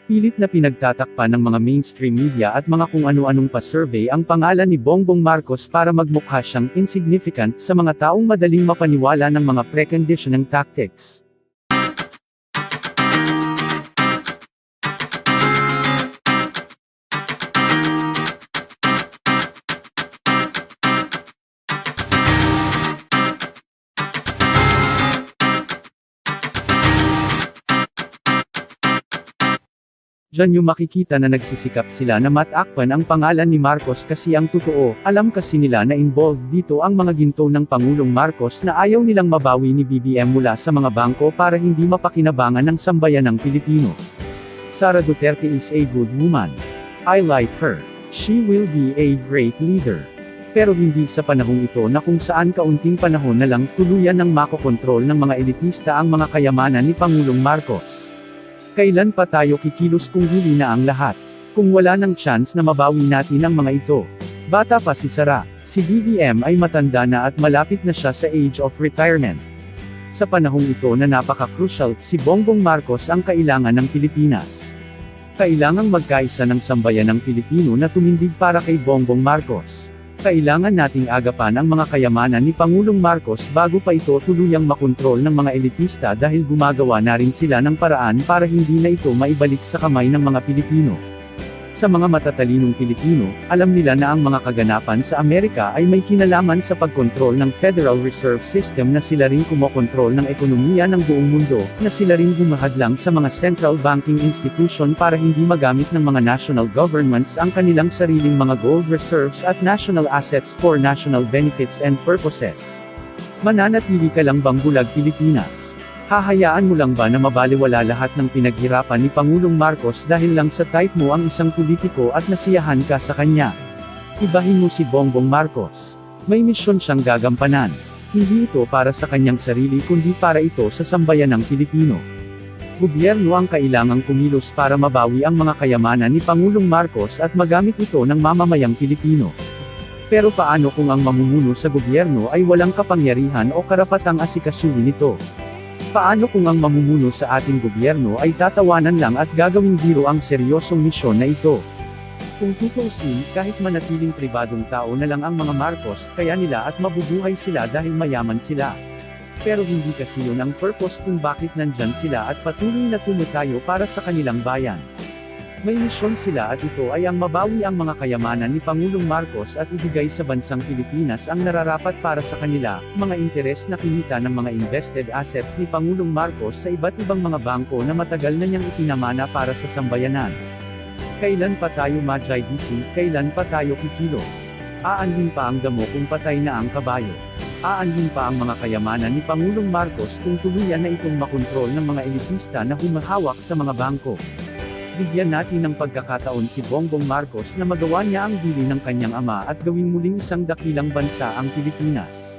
Pilit na pinagtatakpan ng mga mainstream media at mga kung ano-anong pa-survey ang pangalan ni Bongbong Marcos para magmukha siyang insignificant sa mga taong madaling mapaniwala ng mga preconditioning tactics. Diyan yung makikita na nagsisikap sila na matakpan ang pangalan ni Marcos kasi ang totoo, alam kasi nila na involved dito ang mga ginto ng Pangulong Marcos na ayaw nilang mabawi ni BBM mula sa mga bangko para hindi mapakinabangan ng sambayanang Pilipino. Sara Duterte is a good woman. I like her. She will be a great leader. Pero hindi sa panahong ito na kung saan kaunting panahon na lang tuluyan ng makokontrol ng mga elitista ang mga kayamanan ni Pangulong Marcos. Kailan pa tayo kikilos kung huli na ang lahat? Kung wala ng chance na mabawi natin ang mga ito. Bata pa si Sara, si BBM ay matanda na at malapit na siya sa age of retirement. Sa panahong ito na napaka-crucial, si Bongbong Marcos ang kailangan ng Pilipinas. Kailangang magkaisa ng sambayan ng Pilipino na tumindig para kay Bongbong Marcos. Kailangan nating agapan ang mga kayamanan ni Pangulong Marcos bago pa ito tuluyang makontrol ng mga elitista dahil gumagawa na rin sila ng paraan para hindi na ito maibalik sa kamay ng mga Pilipino. Sa mga matatalinong Pilipino, alam nila na ang mga kaganapan sa Amerika ay may kinalaman sa pagkontrol ng Federal Reserve System na sila rin kumokontrol ng ekonomiya ng buong mundo, na sila rin humahadlang sa mga central banking institution para hindi magamit ng mga national governments ang kanilang sariling mga gold reserves at national assets for national benefits and purposes. Mananatili ka lang bang bulag Pilipinas? Hahayaan mo lang ba na mabaliwala lahat ng pinaghirapan ni Pangulong Marcos dahil lang sa type mo ang isang politiko at nasiyahan ka sa kanya? Ibahin mo si Bongbong Marcos. May misyon siyang gagampanan. Hindi ito para sa kanyang sarili kundi para ito sa sambayanang Pilipino. Gobyerno ang kailangang kumilos para mabawi ang mga kayamanan ni Pangulong Marcos at magamit ito ng mamamayang Pilipino. Pero paano kung ang mamumuno sa gobyerno ay walang kapangyarihan o karapatang asikasuhin ito? Paano kung ang mamumuno sa ating gobyerno ay tatawanan lang at gagawing biro ang seryosong misyon na ito? Kung tutuusin, kahit manatiling pribadong tao na lang ang mga Marcos, kaya nila at mabubuhay sila dahil mayaman sila. Pero hindi kasi yun ang purpose kung bakit nandyan sila at patuloy na tumatayo para sa kanilang bayan. May misyon sila at ito ay ang mabawi ang mga kayamanan ni Pangulong Marcos at ibigay sa bansang Pilipinas ang nararapat para sa kanila, mga interes na kinita ng mga invested assets ni Pangulong Marcos sa iba't ibang mga bangko na matagal na niyang ipinamana para sa sambayanan. Kailan pa tayo ma-JDC, kailan pa tayo kikilos? Aanhin pa ang damo kung patay na ang kabayo. Aanhin pa ang mga kayamanan ni Pangulong Marcos kung tuluyan na itong makontrol ng mga elitista na humahawak sa mga bangko. Bigyan natin ng pagkakataon si Bongbong Marcos na magawa niya ang bili ng kanyang ama at gawing muling isang dakilang bansa ang Pilipinas.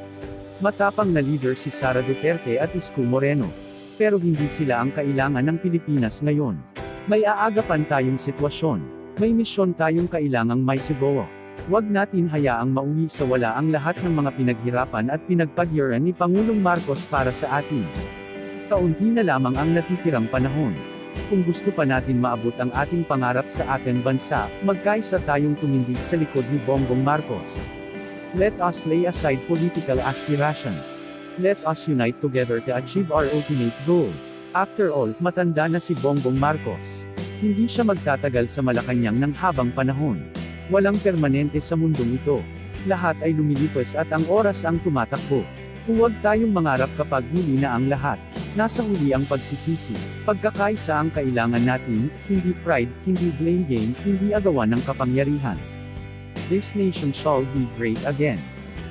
Matapang na leader si Sara Duterte at Isko Moreno. Pero hindi sila ang kailangan ng Pilipinas ngayon. May aagapan tayong sitwasyon. May misyon tayong kailangang maisigawa. Huwag natin hayaang mauwi sa wala ang lahat ng mga pinaghirapan at pinagpagyaran ni Pangulong Marcos para sa atin. Kaunti na lamang ang natitirang panahon. Kung gusto pa natin maabot ang ating pangarap sa ating bansa, magkaisa tayong tumindig sa likod ni Bongbong Marcos. Let us lay aside political aspirations. Let us unite together to achieve our ultimate goal. After all, matanda na si Bongbong Marcos. Hindi siya magtatagal sa Malacanang ng habang panahon. Walang permanente sa mundong ito. Lahat ay lumilipas at ang oras ang tumatakbo. Huwag tayong mangarap kapag huli na ang lahat. Nasa huli ang pagsisisi. Pagkakaisa ang kailangan natin, hindi pride, hindi blame game, hindi agawan ng kapangyarihan. This nation shall be great again.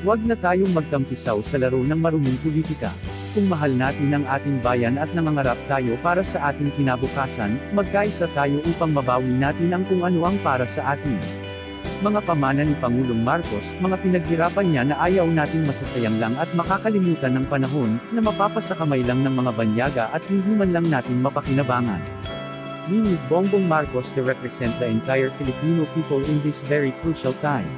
Huwag na tayong magtampisaw sa laro ng maruming politika. Kung mahal natin ang ating bayan at nangangarap tayo para sa ating kinabukasan, magkaisa tayo upang mabawi natin ang kung ano ang para sa atin. Mga pamana ni Pangulong Marcos, mga pinaghirapan niya na ayaw nating masasayang lang at makakalimutan ng panahon, na mapapasakamay lang ng mga banyaga at hindi man lang natin mapakinabangan. We need Bongbong Marcos to represent the entire Filipino people in this very crucial time.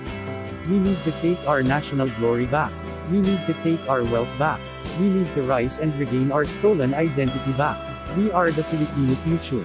We need to take our national glory back. We need to take our wealth back. We need to rise and regain our stolen identity back. We are the Filipino future.